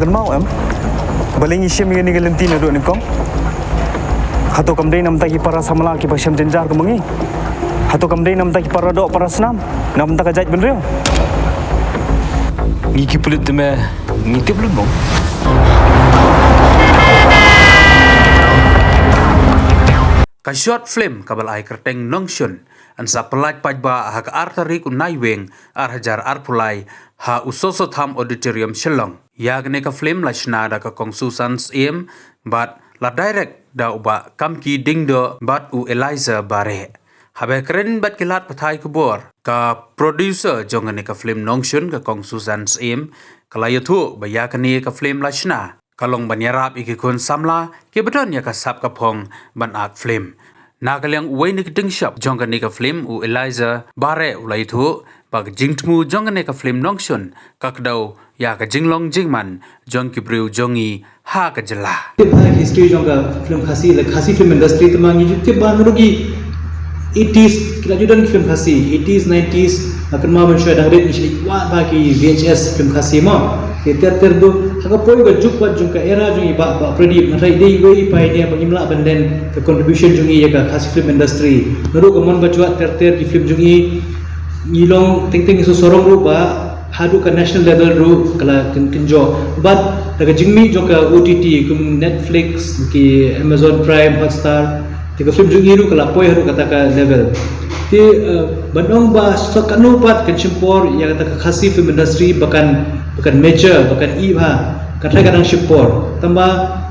kan mau baling isyam yang ni galentina do ni kom hato kam dei nam ta ki para samala ki basham jenjar ko mangi hato kam dei nam ta ki para do para snam nam ta ka jaj benreu ngiki pulit me ngiti pulit bong ka short film kabal ai kerteng nongshun an sa pelaj pajba ha ka artarik unaiweng ar hajar arpulai ha usoso tham auditorium shillong yagne ka film lashna da ka kong susans em bat la direct da uba kamki dingdo bat u Eliza bare habe keren bat kilat pathai kubor ka producer jongane ka film nongshun ka kong susans em kala yathu bayakane ka film lashna kalong banyarap ikikun samla ke bedon ya ka sap ka phong ban art film nagalyang uway ni kiting shop jongane ka film u Eliza bare ulai thu bag jingtmu jongane ka film nongshun kakdaw ya ka jinglong jingman jong kibriu jongi ha ka jela history jonga film khasi like khasi film industry tamang yute ban rugi 80s kila judan film khasi 80s 90s akan ma mansha dangret ni wa ba ki VHS film khasi ma ke ter do aga poi ga juk pa jung ka era jung ba predi marai dei wei pai dia bangimla banden ke contribution jung ya ka khasi film industry naru ka mon ba chua ter ki film jung ngilong ting isu sorong ru ba hadu ka national level ru kala kinjo but daga jingmi joka OTT kum Netflix ki Amazon Prime Hotstar tiga film jungi ru kala poi haru kata ka level ti bandong ba sakanu pat kenchimpor ya kata ka khasi film industry bukan major bukan iba kata kadang shipor tamba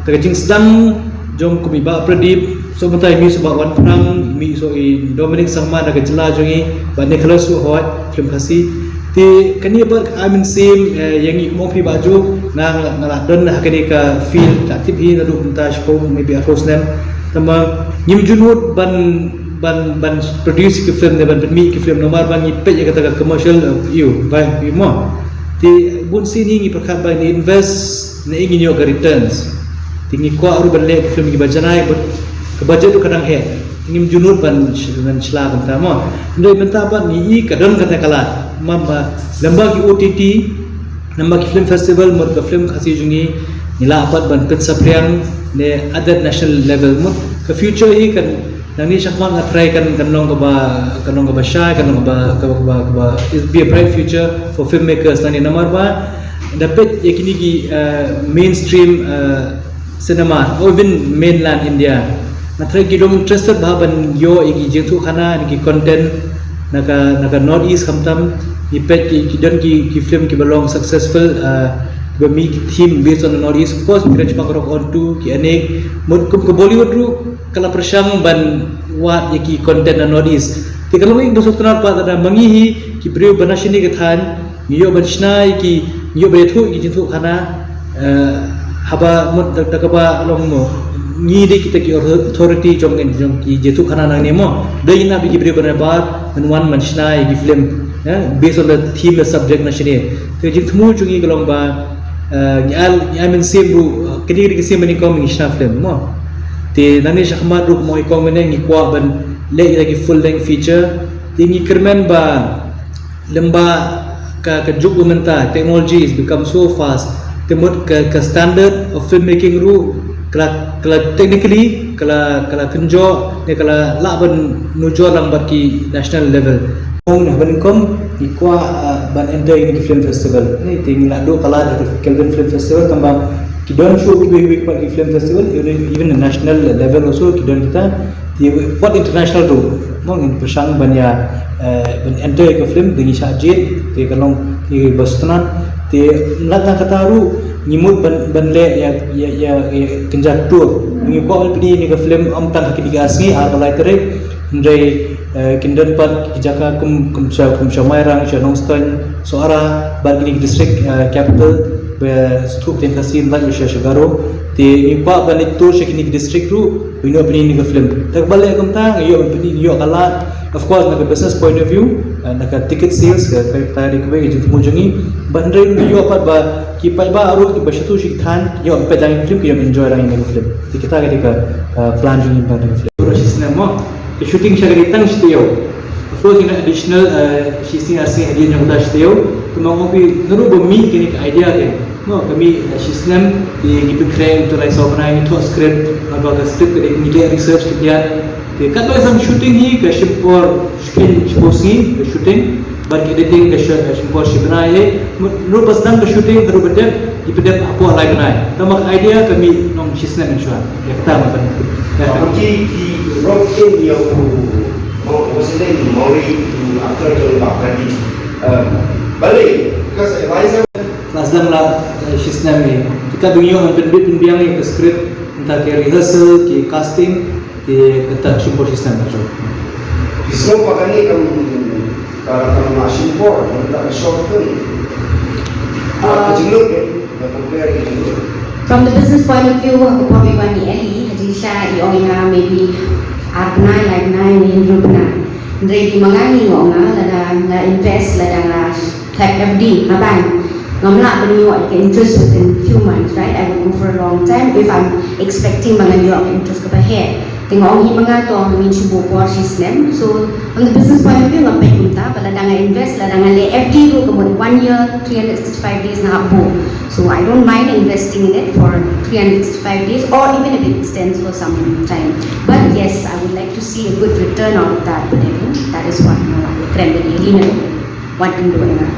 daga jing sedang jong kumi ba Pradip so matai mi sebab wan prang mi so Dominic Sangma daga jela jungi ba Nicholas Hot film khasi ti kani ba amin sim yang mo pi baju nang don hakani ka feel tatip hi na du punta shko maybe a nem tama nyim junut ban produce ki film ne ban mi ki film nomor ban ni pe ya kata commercial you ba mo ti bun sini ngi perkat ba ni invest ne ingin yo returns tingi ko aru ban le film ki bajanai ke budget tu kadang he nyim junut ban shla kan ta mo ndoi menta ba ni kadang kata kala mamba lamba ki OTT lamba ki film festival mur ka film khasi jungi nila apat ban pet sapriang ne other national level mut ka future hi kan nani shakman nga try kan kanong ka ba shy kanong ka ba is be a bright future for filmmakers nani namar ba dapat yakini ki mainstream cinema or even mainland India na try ki dong interested ba ban yo igi jetu khana ni content naga north east kamtam ipet ki don ki film ki balong successful bami team based on the north east of course kita cuma korok on to ki anek mod ke Bollywood ru kala persang ban wat ki content na north east ti kalau ing bosok tenar pa ada mangihi ki breu banashini ke than ngiyo banshnai ki ngiyo bethu ki jintu khana haba mod takaba along mo ni de kita ki authority jong ki jetu khana nang nemo dei na bi breu banabar and one manshnai ki film based on the theme the subject na shine to jitmu chungi kalong ba amin sembu kedi ki sem ni kom ngishna film mo te nani shahmat ru mo ikom ne ngi kwa ban le lagi full length feature te ngi kermen ba lemba ka juk umenta technology has become so fast te mod ka standard of filmmaking ru kala technically kala kenjo ne kala laban nujo lambat ki national level ong na ban kom ikwa ban enter ini film festival ni ting la do kala di Kelvin Film Festival tambah kidon show big part di film festival even the national level also kidon kita di what international do mong in persang banya ban enter ke film dengan sajid te kalong di Boston te latang kataru nyimut ban le ya kenjat tour ngi ko alpidi ni ke film am tang hakigasi ar balai tere ndai kindan pat kijaka kum samairang Nongstoin soara bargaining district capital be stup ten kasin lan usha shagaro te ni pa banit tour shekini district ru bino bini ni film tak bale kum tang yo bini yo kala of course na business point of view naka ticket sales ka tari ko be jitu mujungi bandre yo pat ba ki pa ba aru ki bashatu shikhan yo pe dang film ki yo enjoy rang ni film kita ka plan jungi ba film proses nama shooting shagari tang steo of course in additional shooting ase hadiah yang udah steo tumang opi naru bomi kini idea ke No, kami Shisnam di Kren untuk lain seorang ini tuh script agak script dari media research kerja. Di kat tu shooting hi ke Shimpor screen shooting shooting bar editing ke Shimpor shibnai he. Nur pasang ke shooting baru bedek di bedek apa lain benai. Tamak idea kami nong Shisnam insya. Ya kita makan. Mungkin di rock yang mau sendiri mau itu aktor itu bakal di balik because advisor Lazam lah Shisnam ni. Kita dunia yang pendiam ni ke script entah ke rehearsal, ke casting, ke kata Shimpor Shisnam macam. Islam pakai ni kalau masih por untuk short film. Kejuluk ya, compare kejuluk. From the business point of view, probably one Eli, Hadisha, Yonga, maybe Arna, like nine in Rubna. Dari mangani ngonga, lada invest, lada type FD, abang. Ngamla bani what you interest within few months, right? I would go for a long time if I'm expecting mga new interest ka here. Tingong hi mga to ang min subo por Shisnam. So on the business point of view, ngapay kunta, pala nga invest, lada nga le FD ko kamot 1 year, 365 days na abo. So I don't mind investing in it for 365 days or even if it extends for some time. But yes, I would like to see a good return on that. But that is what trend in what can do in that.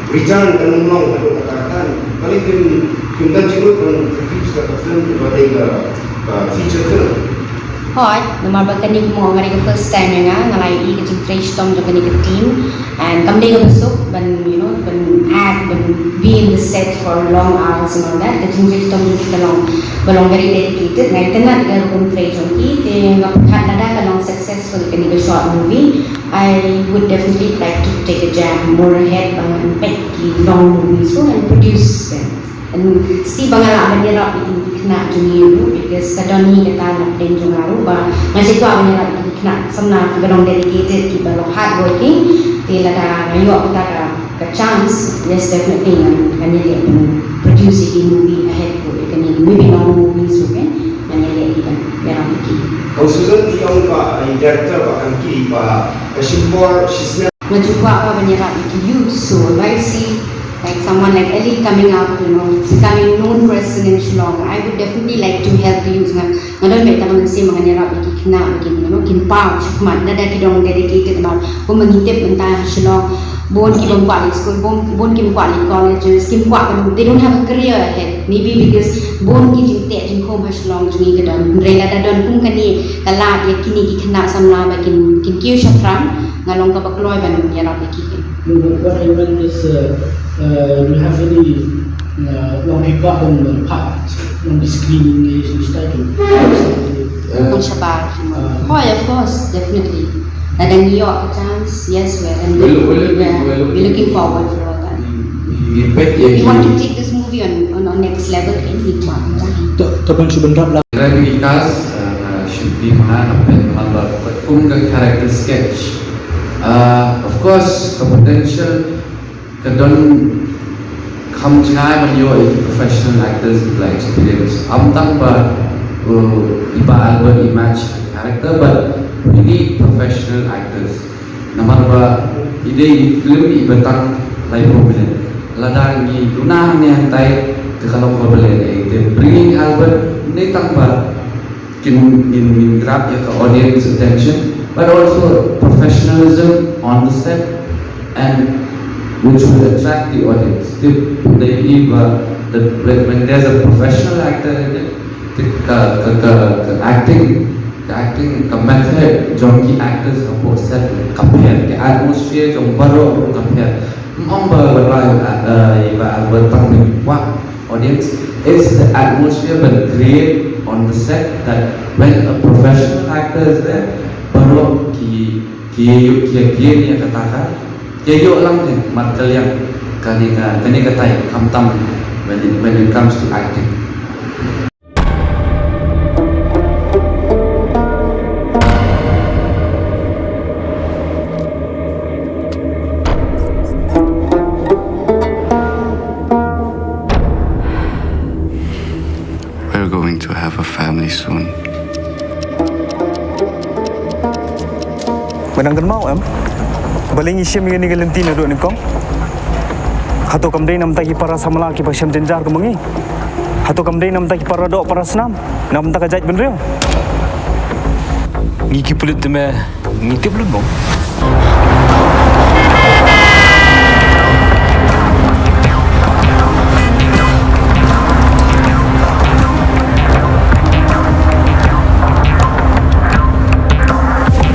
Return dan ulang kalau katakan paling film dan juga kalau produce ke film sebagai feature film. Hoi, nomor berkani mo ngari ke first time nga ngalai I ke trace tom jo kani ke team and kamde ke besok ban act ban be in the set for long hours and all that the trace tom jo kita long very dedicated ngai tena ga kon trace tom ki te ngaphat nada ka long successful kani ke short movie. I would definitely like to take a jam more ahead and make long movies and produce them. And si bangala abanira itu kena junior because kadang ni kita nak dan jungaru ba masih tu abanira itu kena semna kita long dedicated kita long hard working tila dah ngayo kita ke chance yes definitely kan ni dia produce a movie ahead ko kan ni maybe long movies okay kan ni dia merang lagi. Kalau sudah tiang pak director pak angki pak Shimpor Shisnam. Najua apa banyak itu youth so I see like someone like Eli coming out, you know, becoming known person in Shillong. I would definitely like to help the youth. Ngadon may taman si mga nira biki kina biki you know kinpao shukmat na dati dong dedicated about pumangitip entah Shillong. Bon ki bangkwali school, bon ki bangkwali colleges, kinkwak they don't have a career ahead. Maybe because bon ki jinte jingkom ha Shillong jungi kadon. Rela dadon kum kani kalat ya kini ki kena samla bakin kin kiu shafram ngalong ka bakloy ban nira biki. What I meant is, do you have any long hiccup on the part, on the screen engagement title? On Shabar. Oh, of course, definitely. And then New York chance, yes, we're looking forward for all that. We want to take this movie on next level in Hikmah. Tapan subenrap lah. Because should be mana number but character sketch. Of course, the potential kadon come try when you are professional actors with like experience. Tang ba iba album image character, but we need professional actors. Namar ba ide film iba tang like prominent. Ladang ni guna ni hantai ke kalau kau boleh bringing album ni tang ba in grab your audience attention. But also professionalism on the set, and which will attract the audience. When there's a professional actor in it, the acting method, jongi actors support set compare the atmosphere, jong baru compare. Audience is the atmosphere but create on the set that when a professional actor is there. Baru ki ni katakan yo lang din matkalyang kani katay kamtam when it comes to acting. We're going to have a family soon. Menang mau am. Baling isyam yang ni galentina do ni kong. Hato kamdai nam taki para samala ki pasyam jenjar ke mengi. Hato kamdai nam taki para dok para senam. Nam tak ajak benrio. Ngiki pulut deme ngiti belum bang?